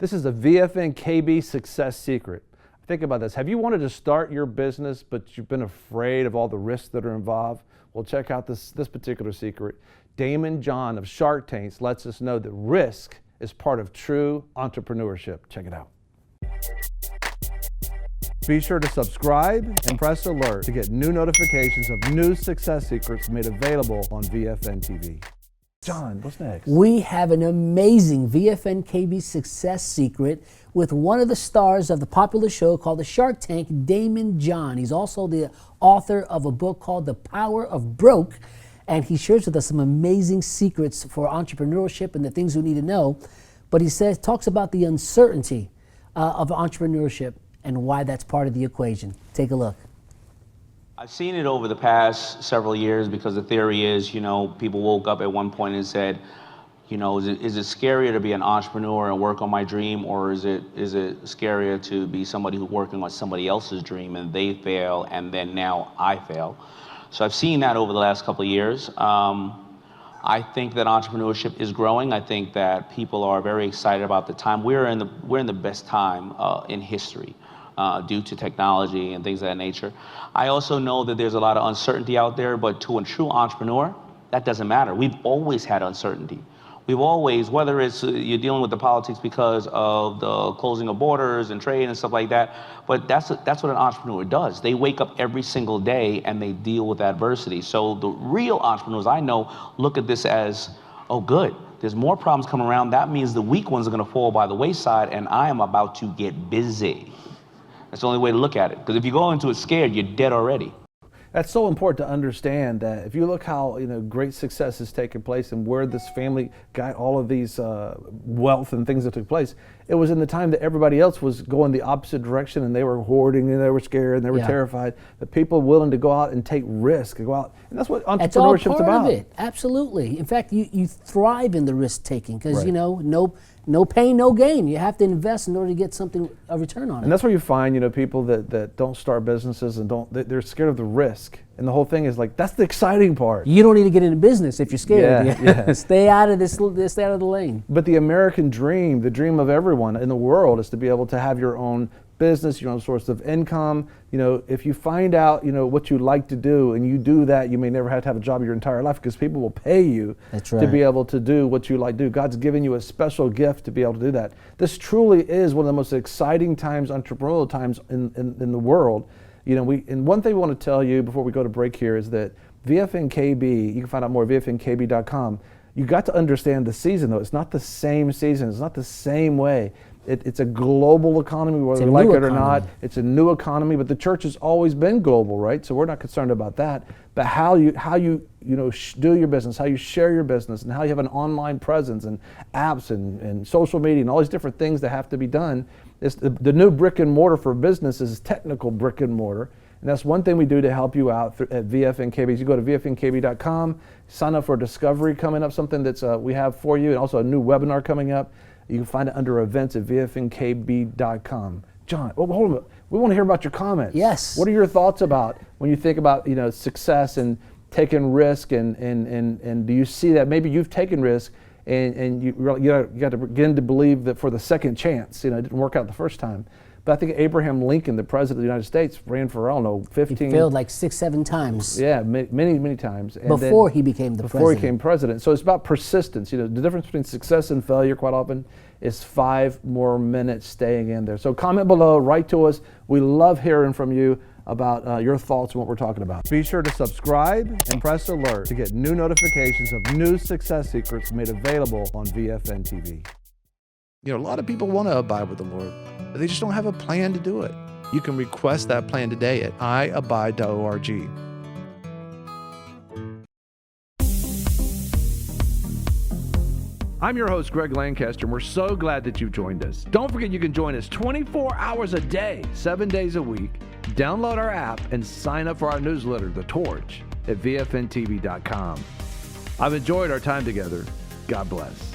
This is a VFN KB success secret. Think about this. Have you wanted to start your business, but you've been afraid of all the risks that are involved? Well, check out this particular secret. Daymond John of Shark Tanks lets us know that risk is part of true entrepreneurship. Check it out. Be sure to subscribe and press alert to get new notifications of new success secrets made available on VFN TV. John, what's next? We have an amazing VFN KB success secret with one of the stars of the popular show called The Shark Tank, Daymond John. He's also the author of a book called The Power of Broke, and he shares with us some amazing secrets for entrepreneurship and the things we need to know. But he talks about the uncertainty of entrepreneurship and why that's part of the equation. Take a look. I've seen it over the past several years because the theory is, people woke up at one point and said, is it scarier to be an entrepreneur and work on my dream, or is it scarier to be somebody who's working on somebody else's dream and they fail and then now I fail? So I've seen that over the last couple of years. I think that entrepreneurship is growing. I think that people are very excited about the time. We're in the best time in history. Due to technology and things of that nature. I also know that there's a lot of uncertainty out there, but to a true entrepreneur, that doesn't matter. We've always had uncertainty. We've always, whether it's you're dealing with the politics because of the closing of borders and trade and stuff like that, but that's what an entrepreneur does. They wake up every single day and they deal with adversity. So the real entrepreneurs I know look at this as, oh good, there's more problems coming around. That means the weak ones are gonna fall by the wayside and I am about to get busy. That's the only way to look at it. Because if you go into it scared, you're dead already. That's so important to understand that if you look how great success has taken place and where this family got all of these wealth and things that took place, it was in the time that everybody else was going the opposite direction and they were hoarding and they were scared and they were terrified. The people willing to go out and take risk, and go out, and that's what entrepreneurship's about. That's all part of it. Absolutely. In fact, you thrive in the risk taking because no pain, no gain. You have to invest in order to get a return on it. And that's where you find, people that don't start businesses and they're scared of the risk. And the whole thing is like, that's the exciting part. You don't need to get into business if you're scared. Stay out of stay out of the lane. But the American dream, the dream of everyone in the world, is to be able to have your own business, your own source of income. If you find out, what you like to do and you do that, you may never have to have a job your entire life because people will pay you to be able to do what you like to do. God's given you a special gift to be able to do that. This truly is one of the most exciting times, entrepreneurial times in the world. And one thing we want to tell you before we go to break here is that VFNKB, you can find out more at VFNKB.com. You got to understand the season though. It's not the same season. It's not the same way. It's a global economy, whether we like it or not. It's a new economy, but the church has always been global, right? So we're not concerned about that. But how you do your business, how you share your business, and how you have an online presence and apps and social media and all these different things that have to be done. It's the new brick and mortar for business is technical brick and mortar. And that's one thing we do to help you out at VFNKB. You go to VFNKB.com, sign up for a discovery coming up, something that's we have for you, and also a new webinar coming up. You can find it under events at VFNKB.com. John, hold on. We want to hear about your comments. Yes. What are your thoughts about when you think about success and taking risk and do you see that maybe you've taken risk and you got to begin to believe that for the second chance, it didn't work out the first time. But I think Abraham Lincoln, the president of the United States, ran for, 15... He failed like 6-7 times. Yeah, many times. And before he became the president. Before he became president. So it's about persistence. The difference between success and failure quite often is 5 more minutes staying in there. So comment below, write to us. We love hearing from you about your thoughts on what we're talking about. Be sure to subscribe and press alert to get new notifications of new success secrets made available on VFN TV. A lot of people want to abide with the Lord, but they just don't have a plan to do it. You can request that plan today at iabide.org. I'm your host, Greg Lancaster, and we're so glad that you've joined us. Don't forget you can join us 24 hours a day, 7 days a week. Download our app and sign up for our newsletter, The Torch, at VFNTV.com. I've enjoyed our time together. God bless.